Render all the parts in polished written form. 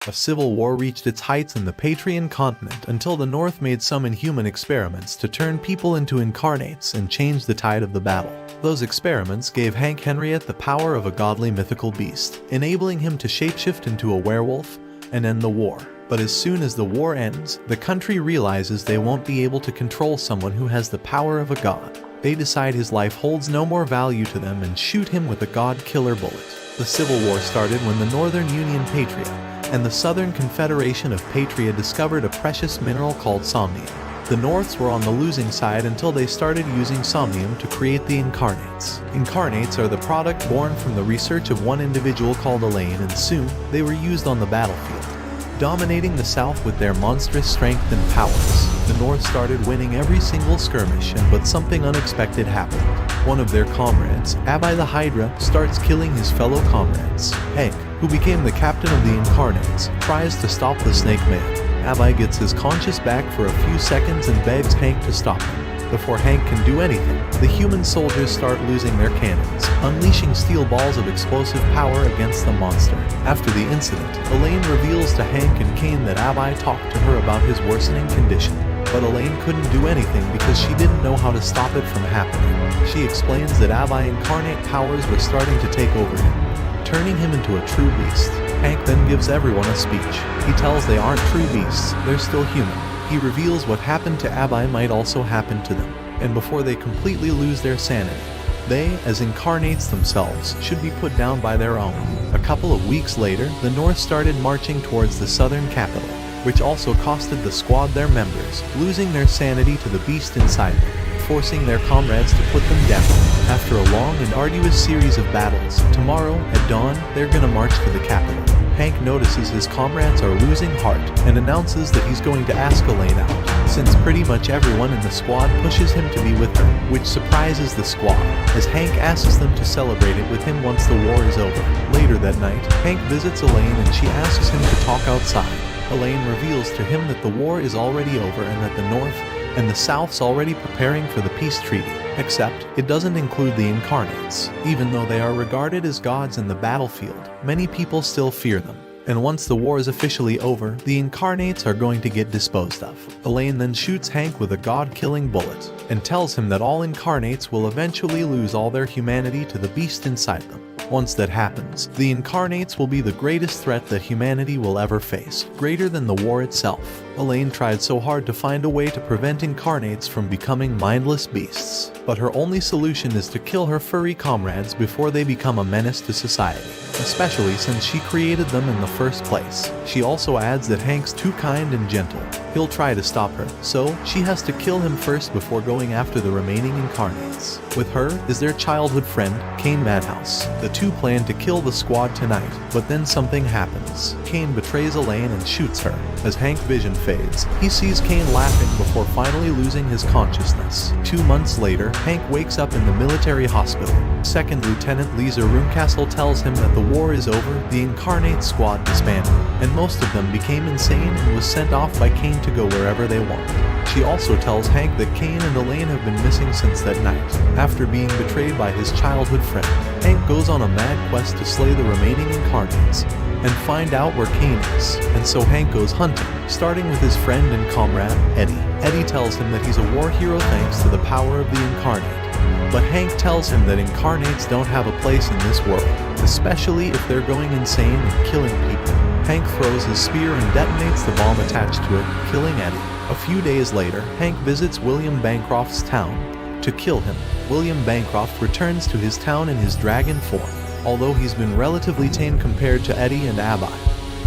A civil war reached its heights in the Patrian continent until the North made some inhuman experiments to turn people into incarnates and change the tide of the battle. Those experiments gave Hank Henriette the power of a godly mythical beast, enabling him to shapeshift into a werewolf and end the war. But as soon as the war ends, the country realizes they won't be able to control someone who has the power of a god. They decide his life holds no more value to them and shoot him with a god-killer bullet. The Civil War started when the Northern Union Patriot and the Southern Confederation of Patria discovered a precious mineral called somnium. The Norths were on the losing side until they started using somnium to create the incarnates. Incarnates are the product born from the research of one individual called Elaine, and soon they were used on the battlefield, dominating the South with their monstrous strength and powers. The North started winning every single skirmish, but something unexpected happened. One of their comrades, Abby the Hydra, starts killing his fellow comrades. Hank, who became the captain of the Incarnates, tries to stop the Snake Man. Abby gets his conscience back for a few seconds and begs Hank to stop him. Before Hank can do anything, the human soldiers start losing their cannons, unleashing steel balls of explosive power against the monster. After the incident, Elaine reveals to Hank and Kane that Abby talked to her about his worsening condition. But Elaine couldn't do anything because she didn't know how to stop it from happening. She explains that Abby incarnate powers were starting to take over him, turning him into a true beast. Hank then gives everyone a speech. He tells they aren't true beasts, they're still human. He reveals what happened to Abby might also happen to them, and before they completely lose their sanity, they, as incarnates themselves, should be put down by their own. A couple of weeks later, the North started marching towards the southern capital, which also costed the squad their members, losing their sanity to the beast inside them, forcing their comrades to put them down. After a long and arduous series of battles, tomorrow, at dawn, they're gonna march to the capital. Hank notices his comrades are losing heart and announces that he's going to ask Elaine out, since pretty much everyone in the squad pushes him to be with her, which surprises the squad, as Hank asks them to celebrate it with him once the war is over. Later that night, Hank visits Elaine and she asks him to talk outside. Elaine reveals to him that the war is already over and that the North and the South's already preparing for the peace treaty, except it doesn't include the Incarnates. Even though they are regarded as gods in the battlefield, many people still fear them. And once the war is officially over, the Incarnates are going to get disposed of. Elaine then shoots Hank with a god-killing bullet, and tells him that all Incarnates will eventually lose all their humanity to the beast inside them. Once that happens, the Incarnates will be the greatest threat that humanity will ever face, greater than the war itself. Elaine tried so hard to find a way to prevent Incarnates from becoming mindless beasts, but her only solution is to kill her furry comrades before they become a menace to society, especially since she created them in the first place. She also adds that Hank's too kind and gentle. He'll try to stop her, so she has to kill him first before going after the remaining Incarnates. With her is their childhood friend, Kane Madhouse. The two plan to kill the squad tonight, but then something happens. Kane betrays Elaine and shoots her. As Hank's vision fades, he sees Kane laughing before finally losing his consciousness. 2 months later, Hank wakes up in the military hospital. Second Lieutenant Lisa Roomcastle tells him that the war is over, the Incarnate squad disbanded, and most of them became insane and was sent off by Kane to go wherever they wanted. She also tells Hank that Kane and Elaine have been missing since that night. After being betrayed by his childhood friend, Hank goes on a mad quest to slay the remaining Incarnates and find out where Kane is, and so Hank goes hunting, starting with his friend and comrade, Eddie. Eddie tells him that he's a war hero thanks to the power of the Incarnate, but Hank tells him that Incarnates don't have a place in this world, especially if they're going insane and killing people. Hank throws his spear and detonates the bomb attached to it, killing Eddie. A few days later, Hank visits William Bancroft's town to kill him. William Bancroft returns to his town in his dragon form, although he's been relatively tame compared to Eddie and Abby.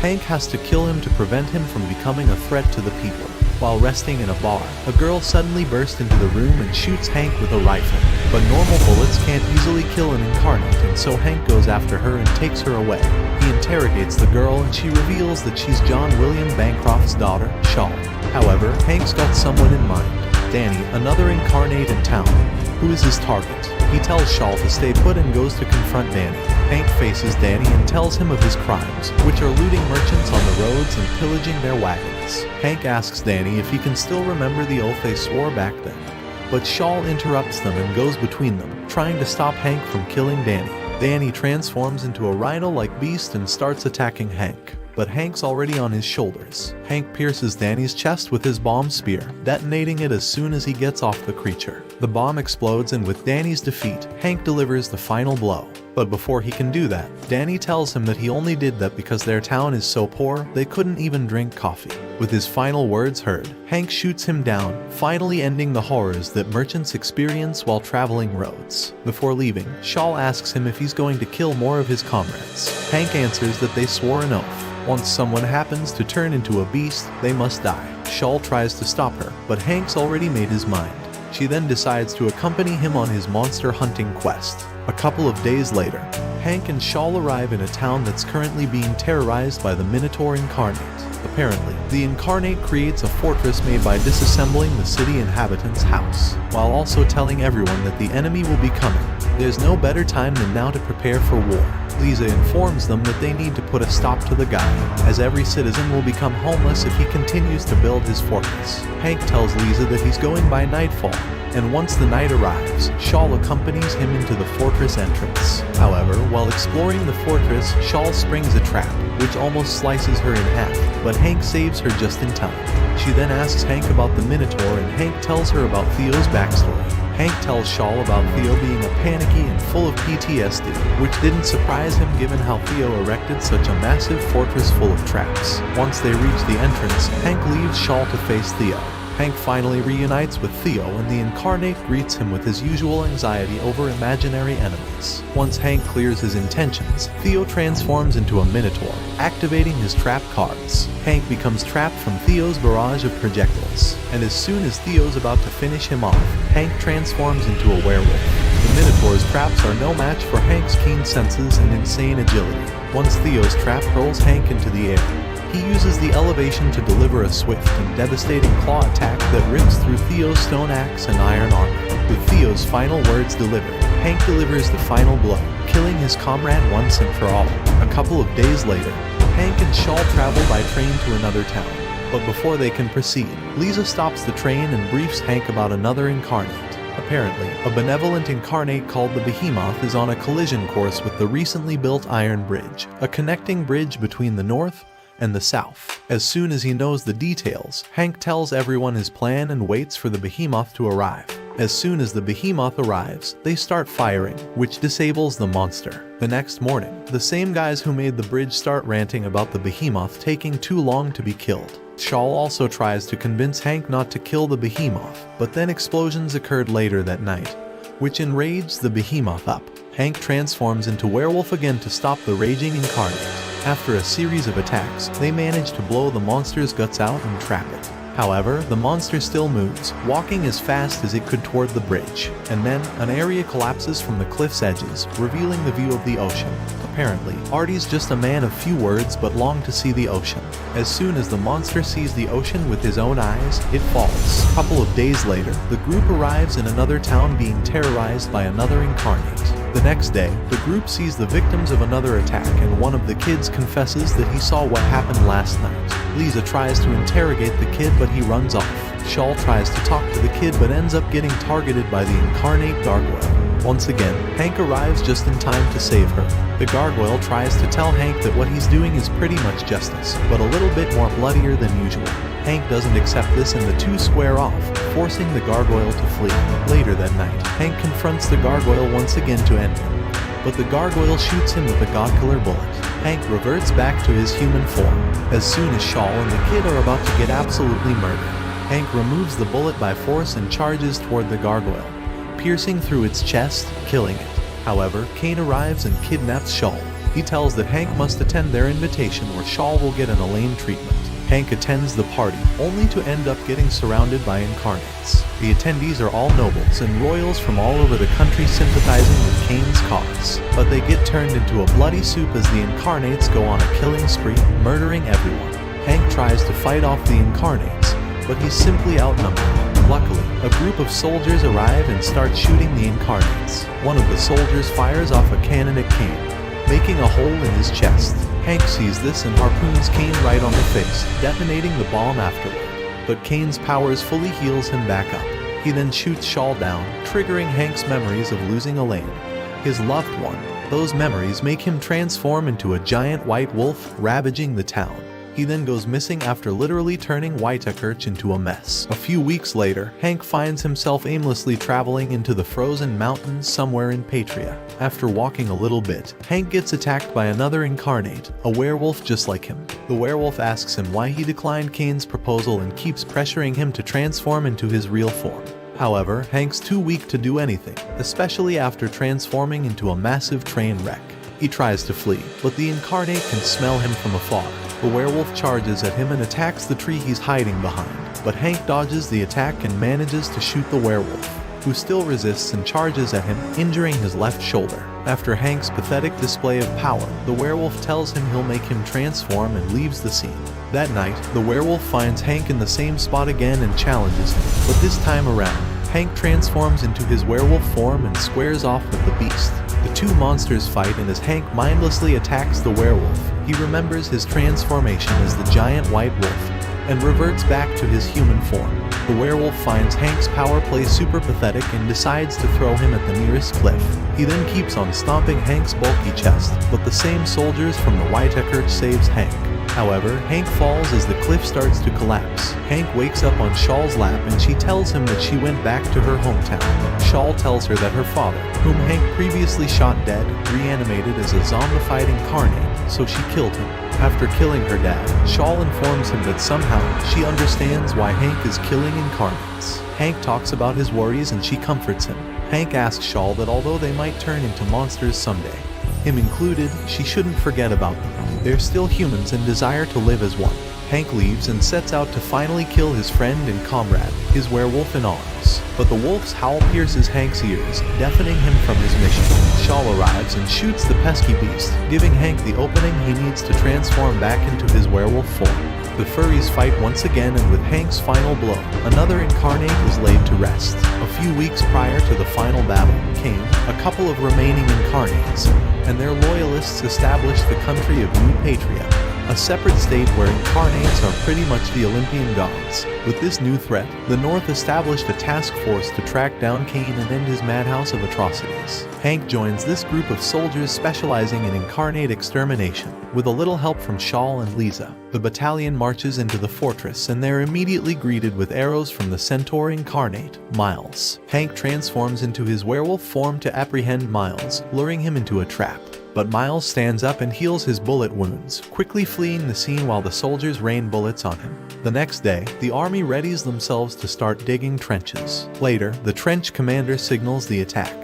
Hank has to kill him to prevent him from becoming a threat to the people. While resting in a bar, a girl suddenly bursts into the room and shoots Hank with a rifle. But normal bullets can't easily kill an Incarnate, and so Hank goes after her and takes her away. He interrogates the girl and she reveals that she's John William Bancroft's daughter, Shaw. However, Hank's got someone in mind, Danny, another Incarnate in town, who is his target. He tells Shaw to stay put and goes to confront Danny. Hank faces Danny and tells him of his crimes, which are looting merchants on the roads and pillaging their wagons. Hank asks Danny if he can still remember the oath they swore back then, but Shaw interrupts them and goes between them, trying to stop Hank from killing Danny. Danny transforms into a rhino-like beast and starts attacking Hank, but Hank's already on his shoulders. Hank pierces Danny's chest with his bomb spear, detonating it as soon as he gets off the creature. The bomb explodes, and with Danny's defeat, Hank delivers the final blow. But before he can do that, Danny tells him that he only did that because their town is so poor they couldn't even drink coffee. With his final words heard, Hank shoots him down, finally ending the horrors that merchants experience while traveling roads. Before leaving, Shaw asks him if he's going to kill more of his comrades. Hank answers that they swore an oath. Once someone happens to turn into a beast, they must die. Shaw tries to stop her, but Hank's already made his mind. She then decides to accompany him on his monster hunting quest. A couple of days later, Hank and Shaw arrive in a town that's currently being terrorized by the Minotaur Incarnate. Apparently, the Incarnate creates a fortress made by disassembling the city inhabitants' house, while also telling everyone that the enemy will be coming. There's no better time than now to prepare for war. Lisa informs them that they need to put a stop to the guy, as every citizen will become homeless if he continues to build his fortress. Hank tells Lisa that he's going by nightfall, and once the night arrives, Shaw accompanies him into the fortress entrance. However, while exploring the fortress, Shaw springs a trap, which almost slices her in half, but Hank saves her just in time. She then asks Hank about the Minotaur, and Hank tells her about Theo's backstory. Hank tells Shaw about Theo being a panicky and full of PTSD, which didn't surprise him given how Theo erected such a massive fortress full of traps. Once they reach the entrance, Hank leaves Shaw to face Theo. Hank finally reunites with Theo, and the Incarnate greets him with his usual anxiety over imaginary enemies. Once Hank clears his intentions, Theo transforms into a Minotaur, activating his trap cards. Hank becomes trapped from Theo's barrage of projectiles, and as soon as Theo's about to finish him off, Hank transforms into a werewolf. The Minotaur's traps are no match for Hank's keen senses and insane agility. Once Theo's trap hurls Hank into the air, he uses the elevation to deliver a swift and devastating claw attack that rips through Theo's stone axe and iron armor. With Theo's final words delivered, Hank delivers the final blow, killing his comrade once and for all. A couple of days later, Hank and Shaw travel by train to another town. But before they can proceed, Lisa stops the train and briefs Hank about another Incarnate. Apparently, a benevolent Incarnate called the Behemoth is on a collision course with the recently built Iron Bridge, a connecting bridge between the North and the South. As soon as he knows the details, Hank tells everyone his plan and waits for the Behemoth to arrive. As soon as the Behemoth arrives, they start firing, which disables the monster. The next morning, the same guys who made the bridge start ranting about the Behemoth taking too long to be killed. Shaw also tries to convince Hank not to kill the Behemoth, but then explosions occurred later that night, which enraged the Behemoth up. Hank transforms into werewolf again to stop the raging Incarnate. After a series of attacks, they manage to blow the monster's guts out and trap it. However, the monster still moves, walking as fast as it could toward the bridge, and then an area collapses from the cliff's edges, revealing the view of the ocean. Apparently, Artie's just a man of few words but longed to see the ocean. As soon as the monster sees the ocean with his own eyes, it falls. A couple of days later, the group arrives in another town being terrorized by another Incarnate. The next day, the group sees the victims of another attack, and one of the kids confesses that he saw what happened last night. Lisa tries to interrogate the kid, but he runs off. Shaw tries to talk to the kid but ends up getting targeted by the Incarnate gargoyle. Once again, Hank arrives just in time to save her. The gargoyle tries to tell Hank that what he's doing is pretty much justice, but a little bit more bloodier than usual. Hank doesn't accept this and the two square off, forcing the gargoyle to flee. Later that night, Hank confronts the gargoyle once again to end him, but the gargoyle shoots him with a godkiller bullet. Hank reverts back to his human form. As soon as Shaw and the kid are about to get absolutely murdered, Hank removes the bullet by force and charges toward the gargoyle, piercing through its chest, killing it. However, Kane arrives and kidnaps Shaw. He tells that Hank must attend their invitation where Shaw will get an Elaine treatment. Hank attends the party, only to end up getting surrounded by Incarnates. The attendees are all nobles and royals from all over the country sympathizing with Kane's cause, but they get turned into a bloody soup as the Incarnates go on a killing spree, murdering everyone. Hank tries to fight off the Incarnates, but he's simply outnumbered. Luckily, a group of soldiers arrive and start shooting the Incarnates. One of the soldiers fires off a cannon at Kane, making a hole in his chest. Hank sees this and harpoons Kane right on the face, detonating the bomb afterward. But Kane's powers fully heals him back up. He then shoots Shaw down, triggering Hank's memories of losing Elaine, his loved one, Those memories make him transform into a giant white wolf, ravaging the town. He then goes missing after literally turning Whitekirch into a mess. A few weeks later, Hank finds himself aimlessly traveling into the frozen mountains somewhere in Patria. After walking a little bit, Hank gets attacked by another incarnate, a werewolf just like him. The werewolf asks him why he declined Kane's proposal and keeps pressuring him to transform into his real form. However, Hank's too weak to do anything, especially after transforming into a massive train wreck. He tries to flee, but the incarnate can smell him from afar. The werewolf charges at him and attacks the tree he's hiding behind, but Hank dodges the attack and manages to shoot the werewolf, who still resists and charges at him, injuring his left shoulder. After Hank's pathetic display of power, the werewolf tells him he'll make him transform and leaves the scene. That night, the werewolf finds Hank in the same spot again and challenges him, but this time around, Hank transforms into his werewolf form and squares off with the beast. The two monsters fight, and as Hank mindlessly attacks the werewolf, he remembers his transformation as the giant white wolf and reverts back to his human form. The werewolf finds Hank's power play super pathetic and decides to throw him at the nearest cliff. He then keeps on stomping Hank's bulky chest, but the same soldiers from the Whitekirch saves Hank. However, Hank falls as the cliff starts to collapse. Hank wakes up on Shaw's lap and she tells him that she went back to her hometown. Shaw tells her that her father, whom Hank previously shot dead, reanimated as a zombified incarnate, so she killed him. After killing her dad, Shaw informs him that somehow she understands why Hank is killing incarnates. Hank talks about his worries and she comforts him. Hank asks Shaw that although they might turn into monsters someday, him included, she shouldn't forget about them. They're still humans and desire to live as one. Hank leaves and sets out to finally kill his friend and comrade, his werewolf in arms. But the wolf's howl pierces Hank's ears, deafening him from his mission. Shaw arrives and shoots the pesky beast, giving Hank the opening he needs to transform back into his werewolf form. The furries fight once again, and with Hank's final blow, another incarnate is laid to rest. A few weeks prior to the final battle, Kane, a couple of remaining incarnates, and their loyalists established the country of New Patria, a separate state where incarnates are pretty much the Olympian gods. With this new threat, the North established a task force to track down Kane and end his madhouse of atrocities. Hank joins this group of soldiers specializing in incarnate extermination. With a little help from Shaw and Lisa, the battalion marches into the fortress and they're immediately greeted with arrows from the centaur incarnate, Miles. Hank transforms into his werewolf form to apprehend Miles, luring him into a trap. But Miles stands up and heals his bullet wounds, quickly fleeing the scene while the soldiers rain bullets on him. The next day, the army readies themselves to start digging trenches. Later, the trench commander signals the attack,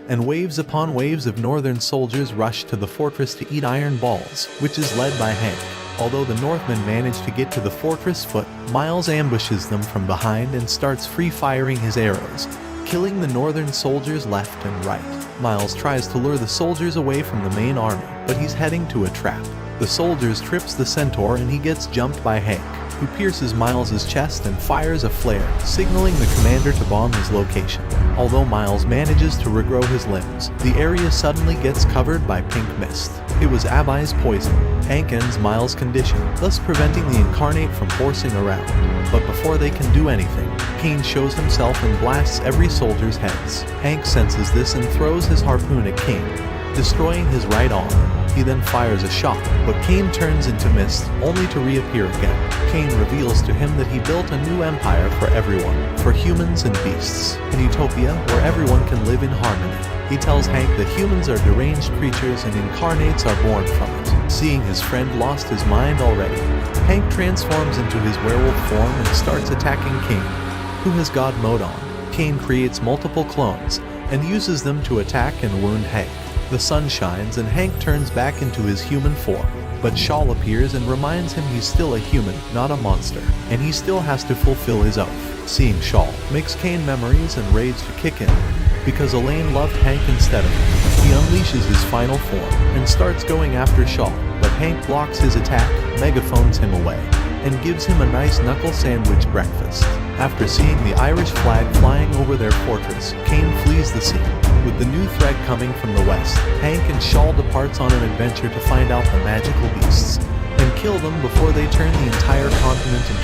and waves upon waves of northern soldiers rush to the fortress to eat iron balls, which is led by Hank. Although the Northmen manage to get to the fortress foot, Miles ambushes them from behind and starts free-firing his arrows, killing the northern soldiers left and right. Miles tries to lure the soldiers away from the main army, but he's heading to a trap. The soldiers trips the centaur and he gets jumped by Hank, who pierces Miles's chest and fires a flare, signaling the commander to bomb his location. Although Miles manages to regrow his limbs, the area suddenly gets covered by pink mist. It was Abai's poison. Hank ends Miles' condition, thus preventing the incarnate from forcing around. But before they can do anything, Kane shows himself and blasts every soldier's heads. Hank senses this and throws his harpoon at Kane, destroying his right arm. He then fires a shot, but Kane turns into mist, only to reappear again. Kane reveals to him that he built a new empire for everyone, for humans and beasts, an utopia where everyone can live in harmony. He tells Hank that humans are deranged creatures and incarnates are born from it. Seeing his friend lost his mind already, Hank transforms into his werewolf form and starts attacking Kane, who has God mode on. Kane creates multiple clones and uses them to attack and wound Hank. The sun shines and Hank turns back into his human form, but Shaw appears and reminds him he's still a human, not a monster, and he still has to fulfill his oath. Seeing Shaw makes Kane memories and rage to kick in, because Elaine loved Hank instead of him. He unleashes his final form and starts going after Shaw, but Hank blocks his attack, megaphones him away, and gives him a nice knuckle sandwich breakfast. After seeing the Irish flag flying over their fortress, Kane flees the scene. With the new threat coming from the west, Hank and Shaw departs on an adventure to find out the magical beasts and kill them before they turn the entire continent into a